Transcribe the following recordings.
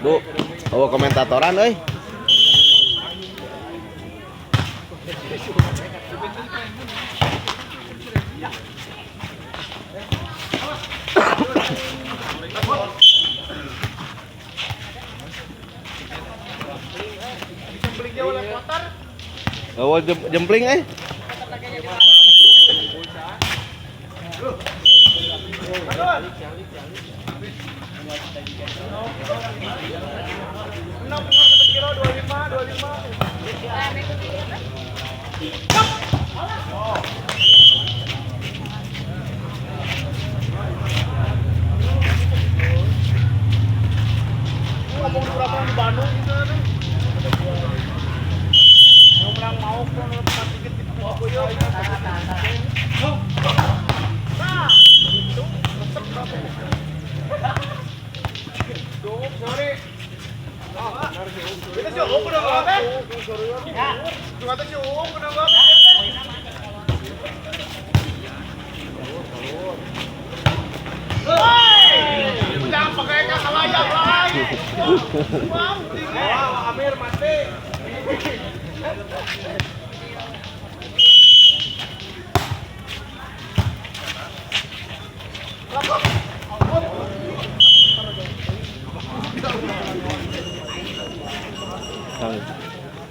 Bu, oh komentatoran euy. Oh, jempling ngomong berapa di Bandung gitu kan. Orang mau pun tempat dikit gitu aku yo. Nah, itu tetep berapa? Duh, sorry. Kita sih udah berapa? Ya, cuma tuh sih udah berapa? Jangan pakai kasalayak lagi. Wah, Amir mati.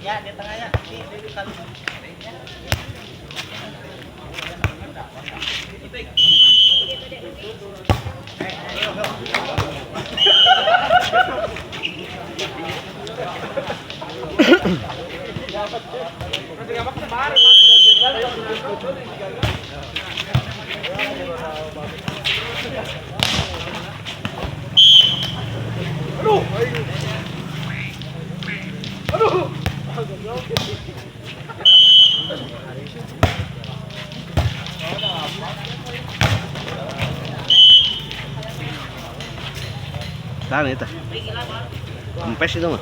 Ya, di tengahnya. Di kali. Tahan itu. Empes itu mah.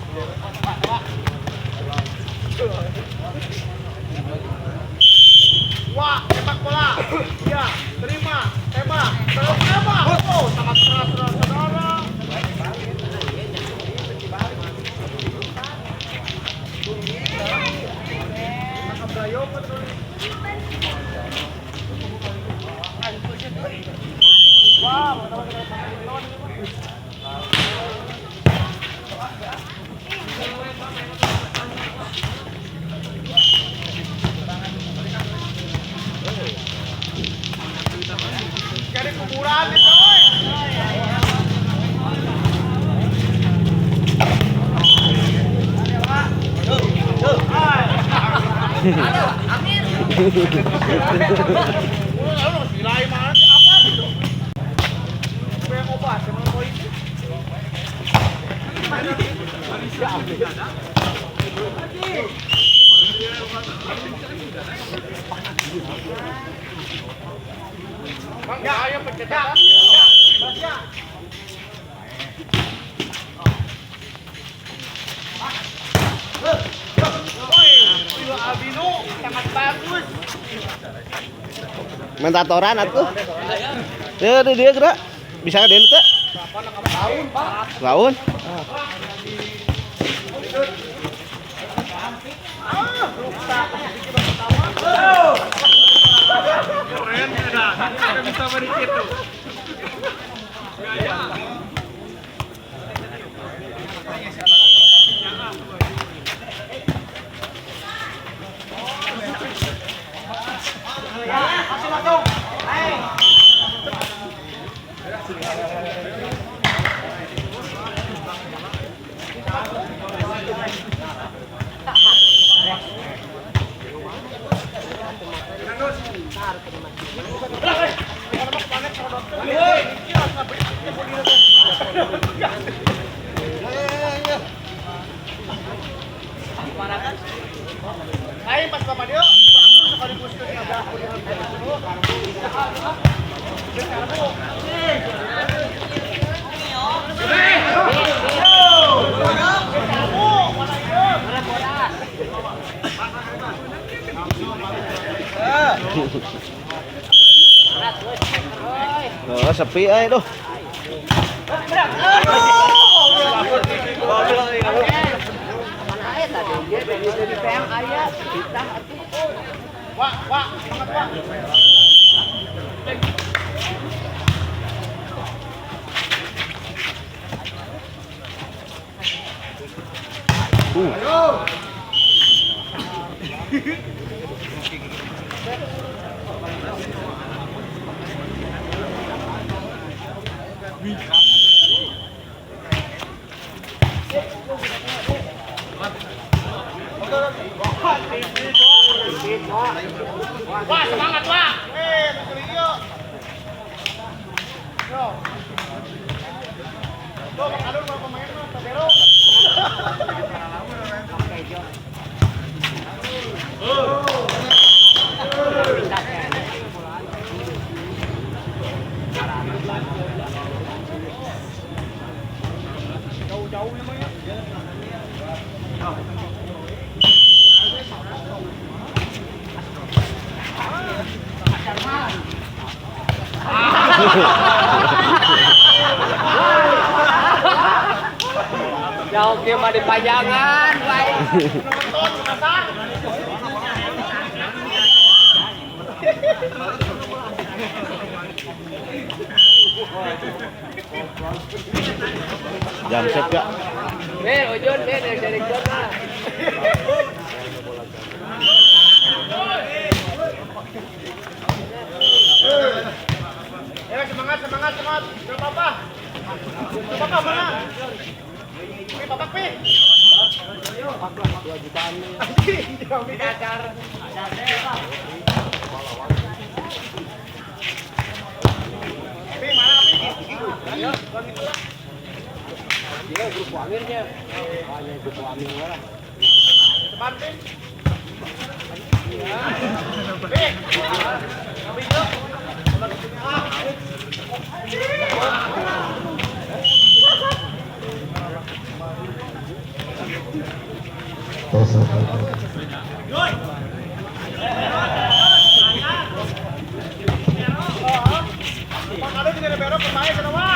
Wah, tembak bola. Iya, terima, tembak. Terus tembak. Oh, sangat keras saudara. Cari kuburan itu. Halo, Amir. Halo, silai mana apa gitu? Kayak obat sama polisi. Ya, ayo pencetak. Ya. Albino sangat bagus. Mentatoran atuh. Dia gerak. Bisa den teh? Tahun, Pak. Laun. Ayo pas Bapak Dio, sekali booster di ada Oh, sepi ay tuh. Wah, semangat Wak. Wah, semangat Wak. Yuk. Tuh, Bang Adun mau pemain mah, Tabero. Jauh-jauh namanya. Jauh dia mah di pajangan, baik. Nonton, masak. Jam set gak? Ujun, dari sana. Ya, semangat. Gak apa-apa. Gak apa-apa, mana? Oke, Bapak Pi. 2 jutaan nih. Anjing, acar. Pi, mana Pi? Ayo, bang itu lah. Dia grup amirnya. Hanya grup amir lah. Cepat, Pi. Pi. Pi, yuk. Bang Adun tidak ada berok, pemain kenapa?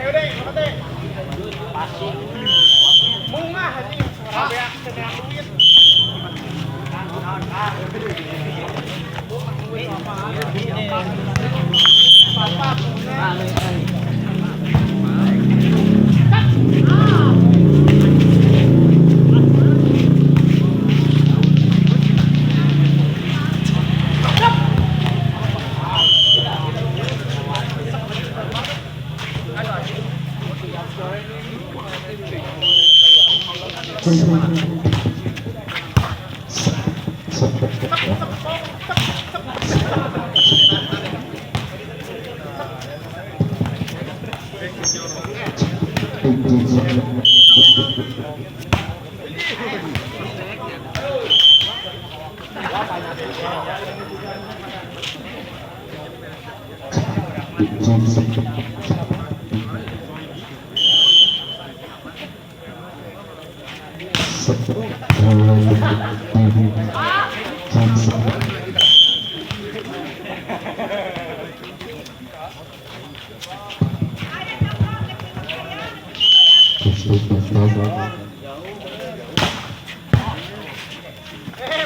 Udah, makasih. Bunga haji. Rabea, sedang duit.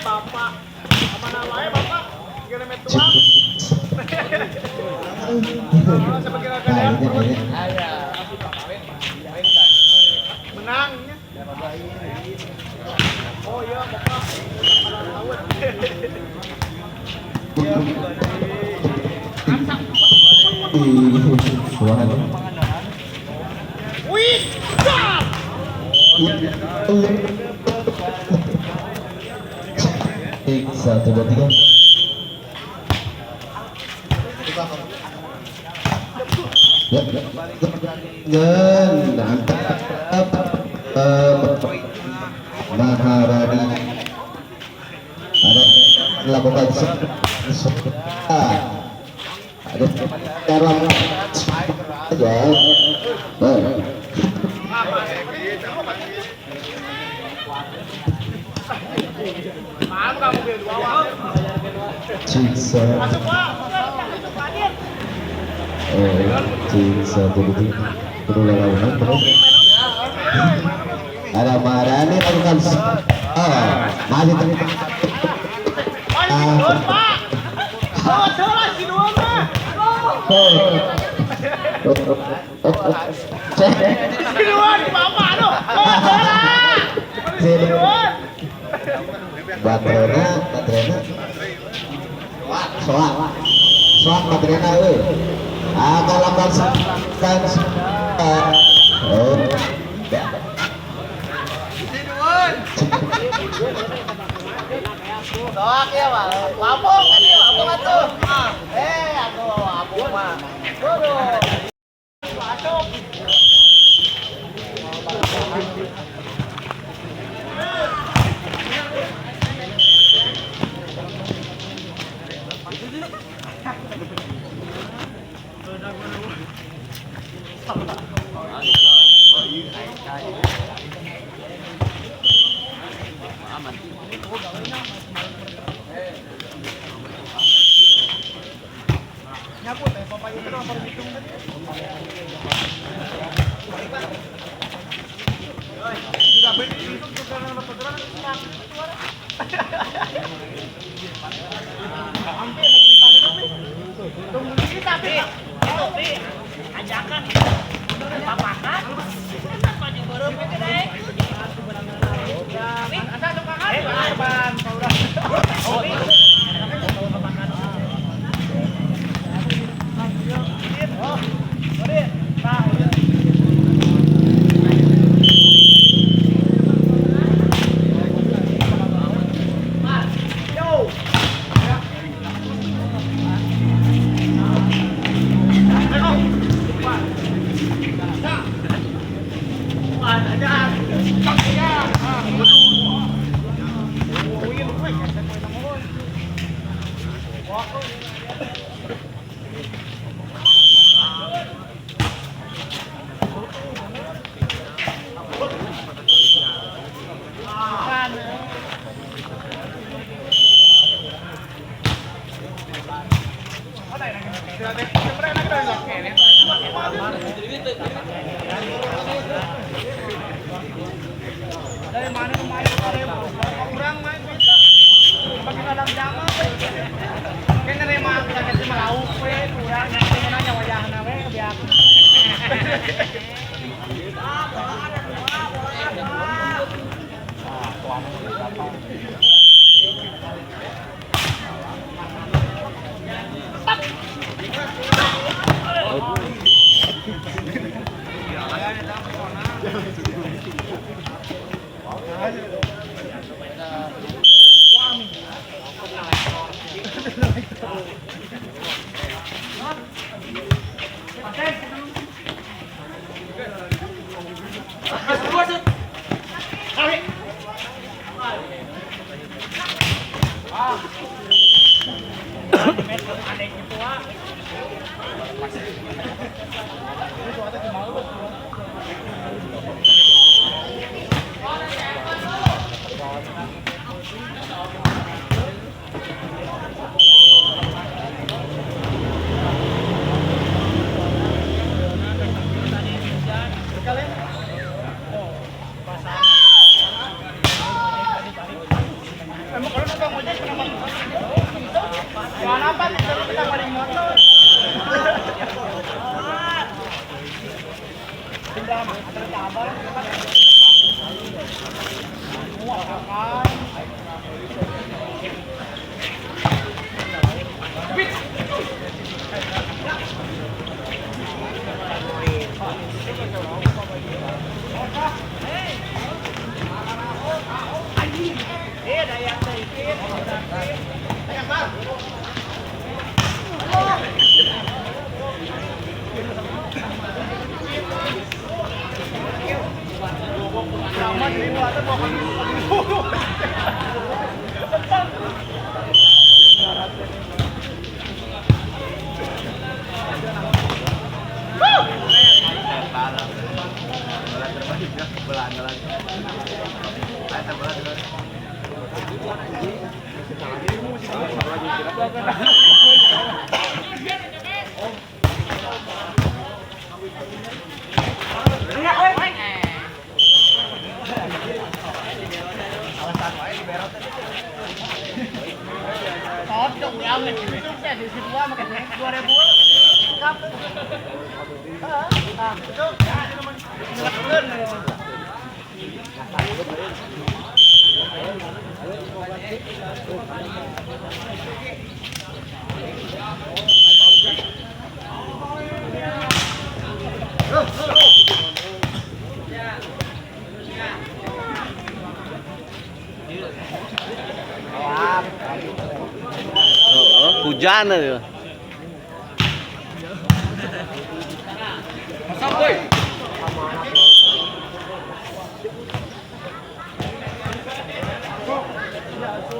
Bapak, apa namanya Bapak? Gila met tuang. Sebagai kalian menang ya. Oh iya Bapak. Wih, Satu, dua, tiga. Gen antara Maharani ada lakukan ada cara aja Maaf kamu mobil dua awal. Ciksa Masuk Pak. Masuk Pak. Ciksa perlu lawan terus ada Maharani lakukan masih terlihat Pak. Bawa salah si dua mah. Si dua di Bapak aduh. Bawa salah. Si dua. Batrena soak batrena akan lambat kan Soak ya Pak. Labung kan dia labung atuh. Aku labung mah. Waduh. Masuk. Nyabut ya, Bapak itu apa hitung tadi? Sudah beli hitung juga nama saudara senang. Hampir lagi kita tunggu kita tapi ajakan papakan apa di baru gede. Asal tukangan ban udah. Dari mana kemarin kurang main kita pakai kadang jangan kan nerima kita kasih lauk we kurang nanti nanya wajahna we biar Cocok ya, sukses di situ makan 2000. Kap. Hujan aja.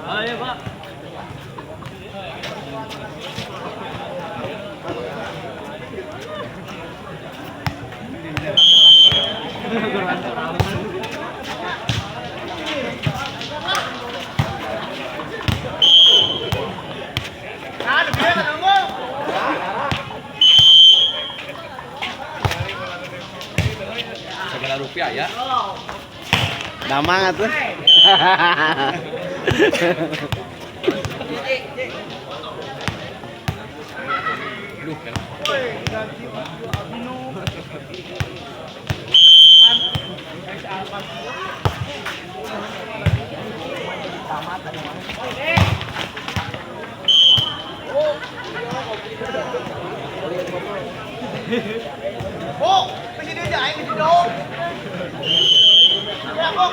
Ayo, Pak. Segala rupiah ya. Damang atuh. Oh, masih dia aja aing di dong. Ya, kok.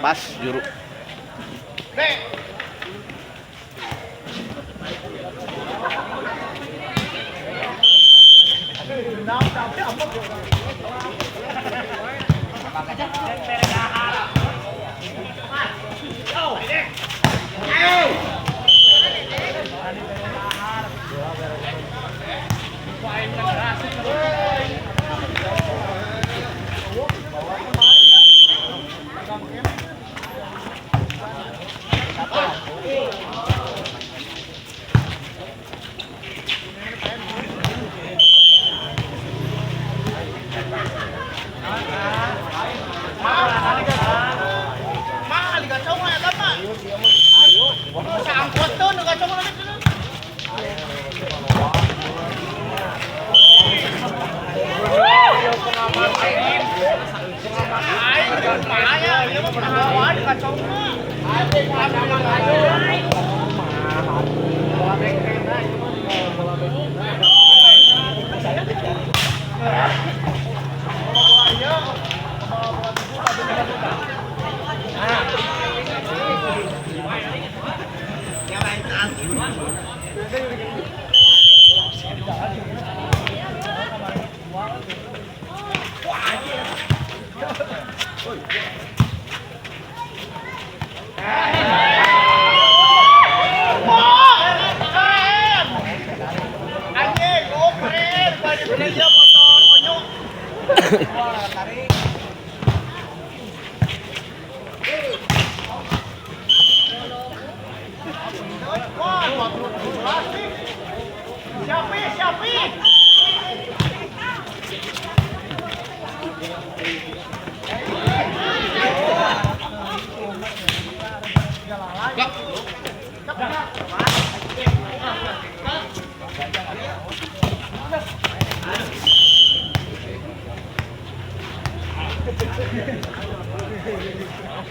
Pas juru. Nek.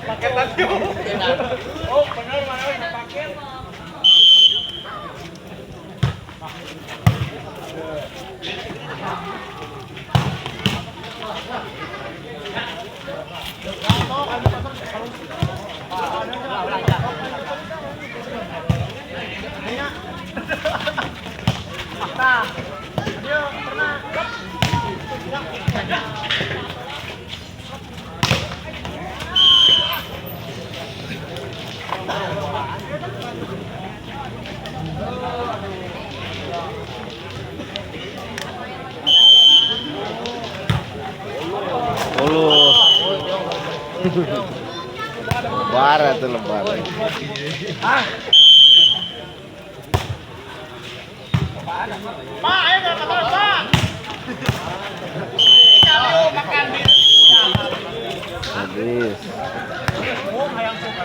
Paket lagi. Oh, benar mana paket. Nah, dia pernah Ulu. Lebaran tuh lebaran. Pak, ayo ke motor, Pak. Kalau makan di Habis. hayang suka